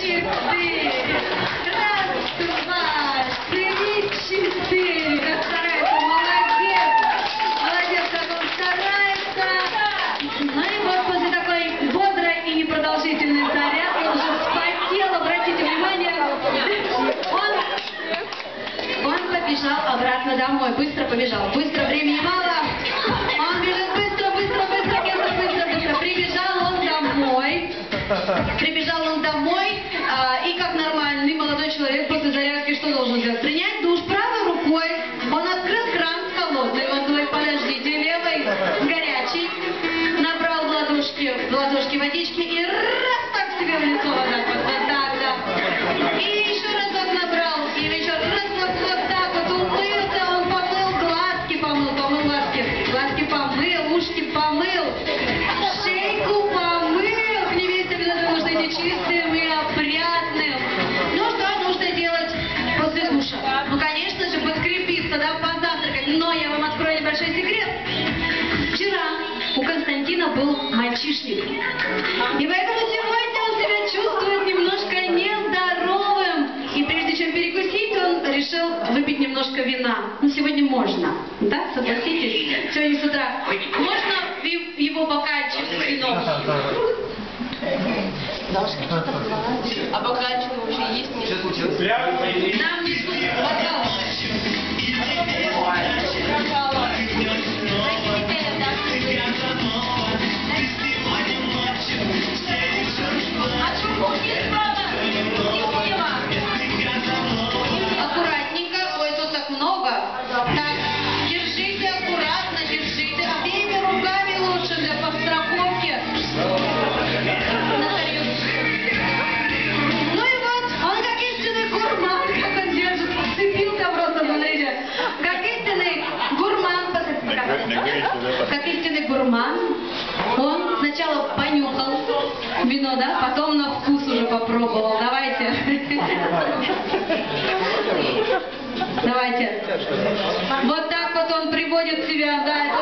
четыре. Раз, два, три, четыре. Как старается, молодец. Молодец, как он старается. Ну и вот после такой бодрой и непродолжительной зарядки он уже вспотел. Обратите внимание, он побежал обратно домой. Быстро побежал. Быстро, времени мало. Он бежит быстро, быстро, быстро, быстро, быстро, быстро. Прибежал он домой, и как нормальный молодой человек после зарядки что должен сделать? Принять душ правой рукой. Он открыл кран с холодной водой, подождите, левой с горячей. Набрал в ладошки водички и раз так себе в лицо вот так вот так, да. И еще разок набрал, и еще раз вот так вот умылся, он помыл глазки, помыл глазки, глазки помыл, ушки помыл, шейку помыл, потому что эти чистым и опрятным. Ну что нужно делать после душа? Ну, конечно же, подкрепиться, да, позавтракать. Но я вам открою небольшой секрет. Вчера у Константина был мальчишник. И поэтому сегодня он себя чувствует немножко нездоровым. И прежде чем перекусить, он решил выпить немножко вина. Ну, сегодня можно. Да, согласитесь? Сегодня с утра можно его бокальчик с вином? Должны что-то платить. А бокальчик вообще есть? Нет? Что случилось? Нам несут бокал. Аккуратненько. Ой, тут так много. Так, держите аккуратно, держите. Обеими руками лучше для подстраховки. Ну и вот, он как истинный гурман, как он держит, вцепился просто, смотрите, как истинный гурман, как истинный гурман, он сначала понюхал вино, да, потом на вкус уже попробовал. Давайте. Давайте. Вот так вот он приводит себя, да, это